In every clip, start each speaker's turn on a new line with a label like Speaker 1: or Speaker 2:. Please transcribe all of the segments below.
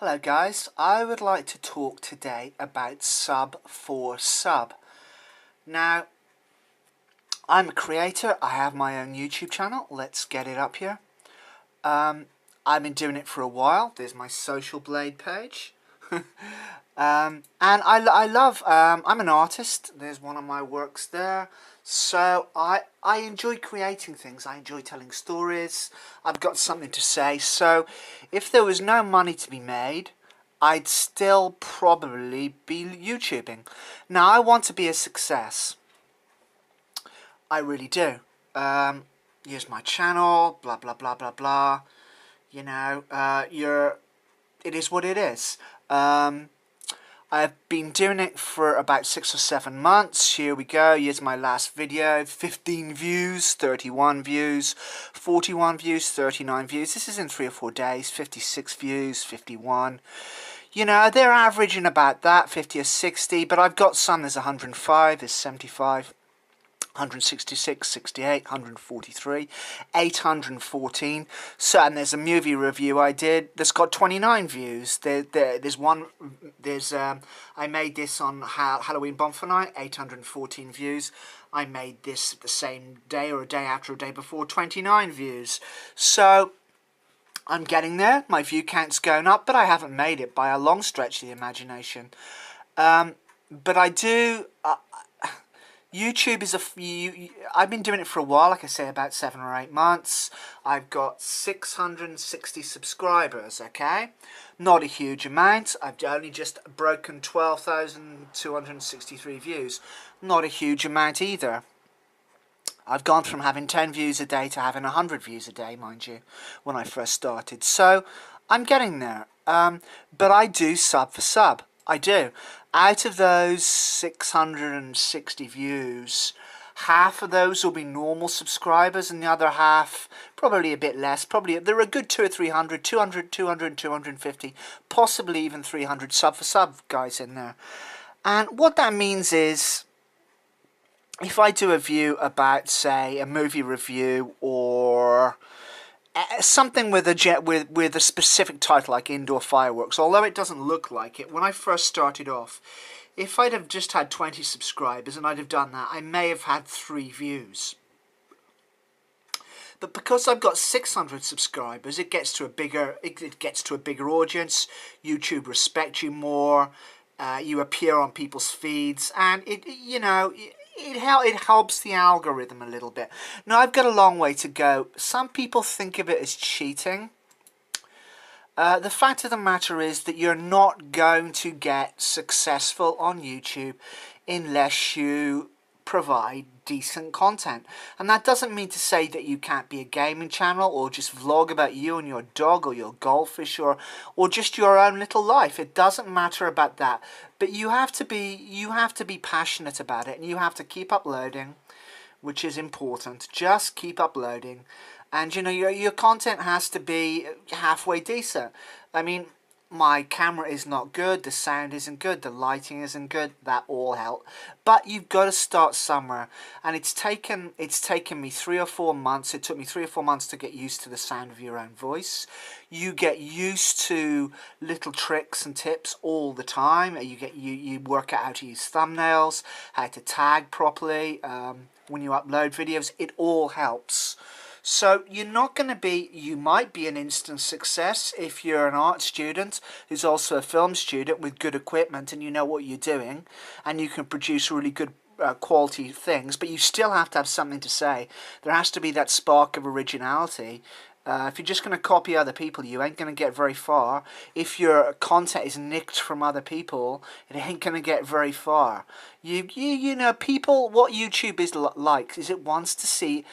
Speaker 1: Hello guys, I would like to talk today about SUB4SUB. Now, I'm a creator, I have my own YouTube channel, let's get it up here. I've been doing it for a while, there's my Social Blade page. And I love, I'm an artist, there's one of my works there. So I enjoy creating things, I enjoy telling stories, I've got something to say. So if there was no money to be made, I'd still probably be YouTubing. Now I want to be a success. I really do. Here's my channel, blah blah blah blah blah. You know, it is what it is. I've been doing it for about 6 or 7 months. Here we go. Here's my last video. 15 views, 31 views, 41 views, 39 views. This is in 3 or 4 days. 56 views, 51. You know, they're averaging about that, 50 or 60. But I've got some, there's 105, there's 75. 166, 68, 143, 814. So, and there's a movie review I did that's got 29 views. There's one. I made this on Halloween Bonfire Night, 814 views. I made this the same day or a day after, a day before, 29 views. So I'm getting there. My view count's going up, but I haven't made it by a long stretch of the imagination. But I do. YouTube is I've been doing it for a while, like I say, about 7 or 8 months. I've got 660 subscribers, okay? Not a huge amount. I've only just broken 12,263 views. Not a huge amount either. I've gone from having 10 views a day to having 100 views a day, mind you, when I first started. So, I'm getting there. But I do sub for sub. I do. Out of those 660 views, half of those will be normal subscribers and the other half probably a bit less. Probably there are a good 200 or 300, 200, 250, possibly even 300 sub for sub guys in there. And what that means is, if I do a view about, say, a movie review or something with a specific title like indoor fireworks, although it doesn't look like it, when I first started off, if I'd have just had 20 subscribers and I'd have done that, I may have had 3 views. But because I've got 600 subscribers, it gets to a bigger audience. YouTube respects you more. You appear on people's feeds, and it helps the algorithm a little bit. Now, I've got a long way to go. Some people think of it as cheating. The fact of the matter is that you're not going to get successful on YouTube unless you provide decent content. And that doesn't mean to say that you can't be a gaming channel or just vlog about you and your dog or your goldfish or just your own little life. It doesn't matter about that. But you have to be passionate about it, and you have to keep uploading, which is important. Just keep uploading. And you know, your content has to be halfway decent. I mean, my camera is not good, the sound isn't good, the lighting isn't good, that all help. But you've got to start somewhere, and it's taken me 3 or 4 months. It took me 3 or 4 months to get used to the sound of your own voice. You get used to little tricks and tips all the time. You work out how to use thumbnails, how to tag properly when you upload videos. It all helps. So you're not going to be, you might be an instant success if you're an art student who's also a film student with good equipment and you know what you're doing and you can produce really good quality things, but you still have to have something to say. There has to be that spark of originality. If you're just going to copy other people, you ain't going to get very far. If your content is nicked from other people, it ain't going to get very far. You know, people, what YouTube is like is it wants to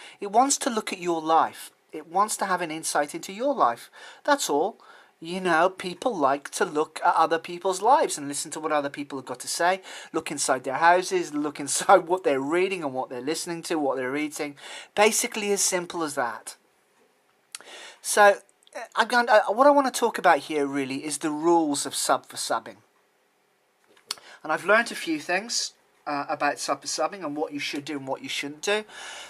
Speaker 1: look at your life. It wants to have an insight into your life. That's all. You know, people like to look at other people's lives and listen to what other people have got to say, look inside their houses, look inside what they're reading and what they're listening to, what they're eating. Basically as simple as that. So, what I want to talk about here really is the rules of sub for subbing. And I've learned a few things about sub for subbing and what you should do and what you shouldn't do.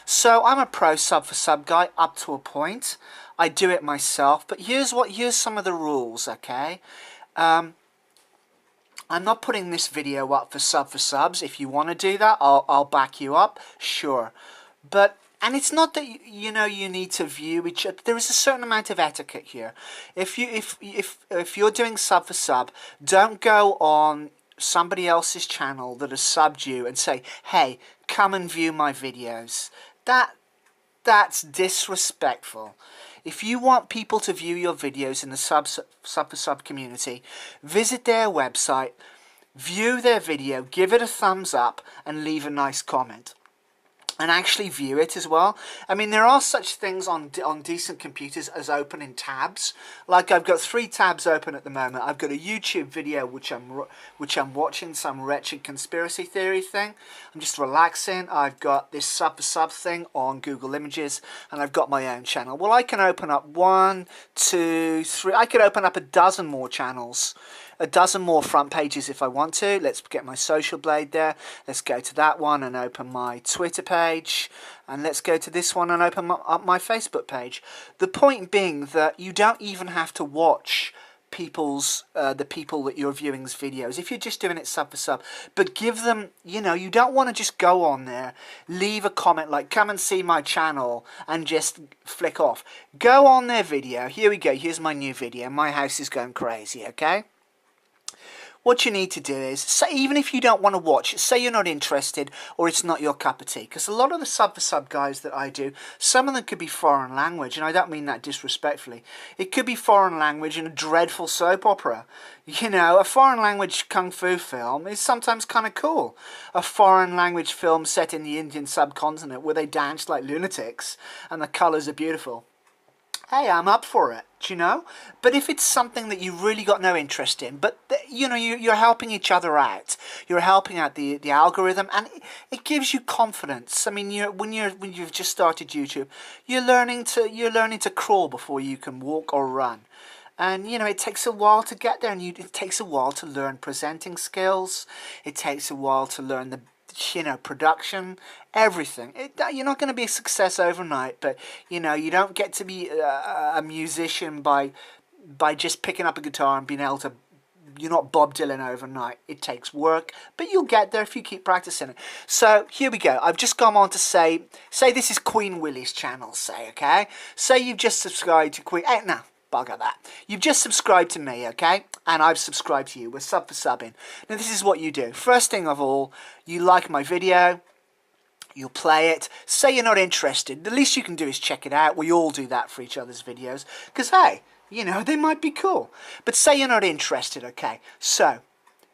Speaker 1: So I'm a pro sub for sub guy up to a point. I do it myself, but here's some of the rules, okay? I'm not putting this video up for SUB4SUBs. If you want to do that, I'll back you up, sure. But, and it's not that, you know, you need to view each other. There is a certain amount of etiquette here. If you're doing SUB4SUB, don't go on somebody else's channel that has subbed you and say, hey, come and view my videos. That's disrespectful. If you want people to view your videos in the SUB4SUB community, visit their website, view their video, give it a thumbs up, and leave a nice comment. And actually view it as well. I mean, there are such things on decent computers as opening tabs. Like, I've got 3 tabs open at the moment. I've got a YouTube video which I'm watching, some wretched conspiracy theory thing. I'm just relaxing. I've got this SUB4SUB thing on Google Images, and I've got my own channel. Well, I can open up 1, 2, 3. I could open up a dozen more channels. A dozen more front pages if I want to. Let's get my social blade there. Let's go to that one and open my Twitter page. And let's go to this one and open up my Facebook page. The point being that you don't even have to watch the people that you're viewing's videos if you're just doing it SUB4SUB. But give them, you know, you don't want to just go on there, leave a comment like, come and see my channel, and just flick off. Go on their video. Here we go. Here's my new video. My house is going crazy, okay? What you need to do is, say, even if you don't want to watch, say you're not interested or it's not your cup of tea, because a lot of the SUB4SUB guys that I do, some of them could be foreign language, and I don't mean that disrespectfully. It could be foreign language in a dreadful soap opera. You know, a foreign language kung fu film is sometimes kind of cool. A foreign language film set in the Indian subcontinent where they dance like lunatics and the colours are beautiful. Hey, I'm up for it, do you know? But if it's something that you've really got no interest in, but, you know, you're helping each other out. You're helping out the algorithm, and it gives you confidence. I mean, when you've just started YouTube, you're learning to crawl before you can walk or run. And, you know, it takes a while to get there, and it takes a while to learn presenting skills. It takes a while to learn the, you know, production, everything. You're not going to be a success overnight, but, you know, you don't get to be a musician by just picking up a guitar and being able to, you're not Bob Dylan overnight. It takes work, but you'll get there if you keep practicing it. So here we go. I've just gone on to say this is Queen Willie's channel, say, okay? Say you've just subscribed to Queen, no, bugger that. You've just subscribed to me, okay? And I've subscribed to you. We're SUB4SUBing. Now, this is what you do. First thing of all, you like my video. You'll play it. Say you're not interested. The least you can do is check it out. We all do that for each other's videos. Because, hey, you know, they might be cool. But say you're not interested, okay? So,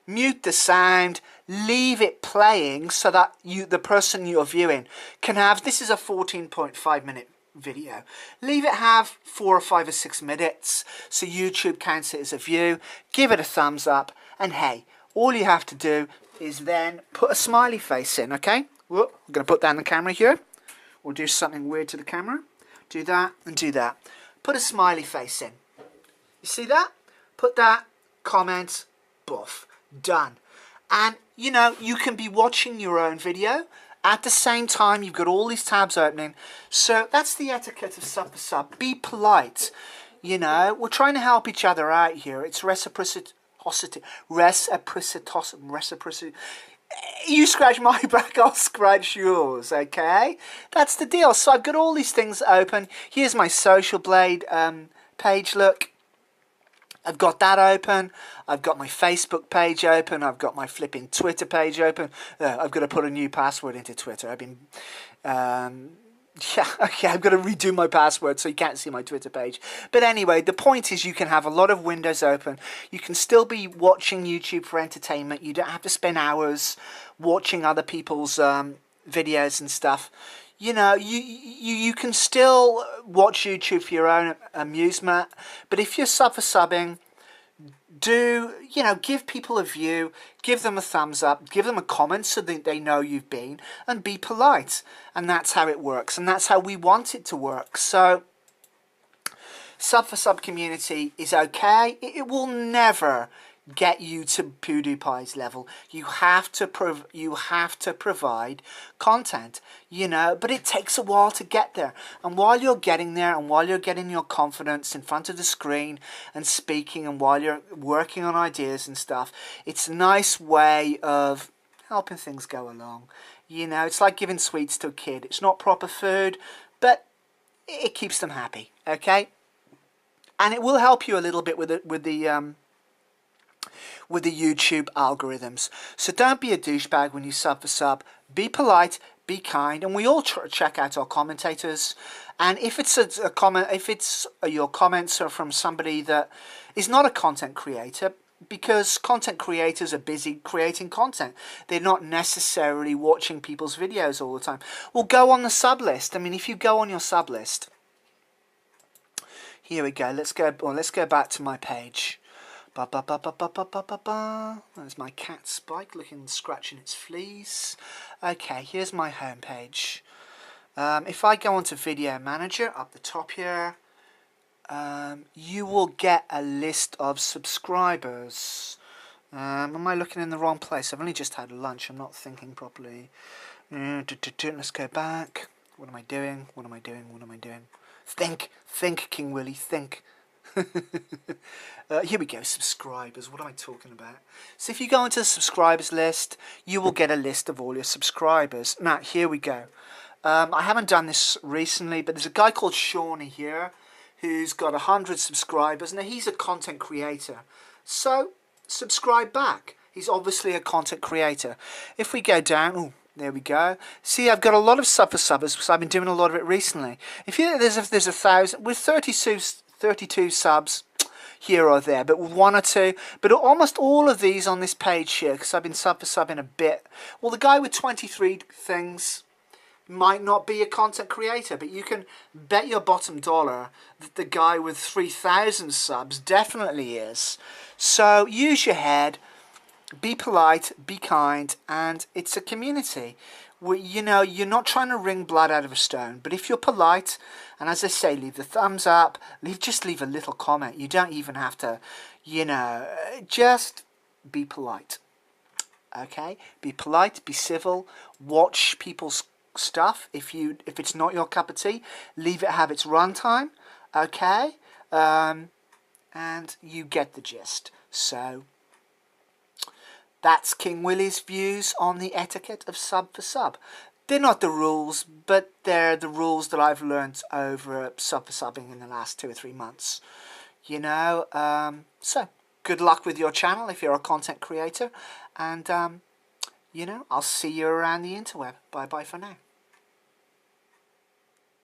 Speaker 1: mute the sound. Leave it playing so that the person you're viewing can have... This is a 14.5 minute video. Leave it have 4 or 5 or 6 minutes so YouTube counts it as a view. Give it a thumbs up. And, hey, all you have to do is then put a smiley face in, okay? Whoop, I'm going to put that in the camera here. We'll do something weird to the camera. Do that and do that. Put a smiley face in. You see that? Put that, comment, buff. Done. And, you know, you can be watching your own video. At the same time, you've got all these tabs opening. So that's the etiquette of SUB4SUB. Be polite. You know, we're trying to help each other out here. It's reciprocity. You scratch my back, I'll scratch yours, okay? That's the deal. So I've got all these things open. Here's my social blade page, look. I've got that open. I've got my Facebook page open. I've got my flipping Twitter page open. I've got to put a new password into Twitter. I've been... yeah, okay, I've got to redo my password so you can't see my Twitter page. But anyway, the point is you can have a lot of windows open. You can still be watching YouTube for entertainment. You don't have to spend hours watching other people's videos and stuff. You know, you can still watch YouTube for your own amusement. But if you're SUB4SUBing, you know, give people a view, give them a thumbs up, give them a comment so that they know you've been, and be polite. And that's how it works, and that's how we want it to work. So, SUB4SUB community is okay. It will never get you to PewDiePie's level. You have to provide content, you know, but it takes a while to get there. And while you're getting there, and while you're getting your confidence in front of the screen and speaking, and while you're working on ideas and stuff, it's a nice way of helping things go along. You know, it's like giving sweets to a kid. It's not proper food, but it keeps them happy, okay? And it will help you a little bit with the YouTube algorithms. So don't be a douchebag when you sub for sub. Be polite, be kind, and we all check out our commentators. And if it's a comment, if it's your comments are from somebody that is not a content creator, because content creators are busy creating content, they're not necessarily watching people's videos all the time. Well, go on the sub list. I mean, if you go on your sub list, here we go. Let's go back to my page. There's my cat Spike looking, scratching its fleas. Okay, here's my home page. If I go onto Video Manager up the top here, you will get a list of subscribers. Am I looking in the wrong place? I've only just had lunch. I'm not thinking properly. Let's go back. What am I doing? What am I doing? What am I doing? Think, King Willie, think. Here we go, subscribers. What am I talking about? So if you go into the subscribers list, you will get a list of all your subscribers. Now, here we go. I haven't done this recently, but there's a guy called Shawnee here who's got 100 subscribers. Now, he's a content creator, so subscribe back. He's obviously a content creator. If we go down, oh, there we go. See, I've got a lot of sub4subbers because I've been doing a lot of it recently. If there's 1,000 with 32 subs here or there, but with 1 or 2, but almost all of these on this page here, because I've been sub4subbing a bit. Well, the guy with 23 things might not be a content creator, but you can bet your bottom dollar that the guy with 3,000 subs definitely is. So use your head, be polite, be kind, and it's a community. You know, you're not trying to wring blood out of a stone, but if you're polite, and as I say, leave the thumbs up, just leave a little comment. You don't even have to, you know, just be polite. Okay? Be polite, be civil, watch people's stuff. If it's not your cup of tea, leave it have its runtime. Okay? And you get the gist. So that's King Willie's views on the etiquette of sub4sub. They're not the rules, but they're the rules that I've learnt over sub4subbing in the last 2 or 3 months. You know, so good luck with your channel if you're a content creator. And, you know, I'll see you around the interweb. Bye-bye for now.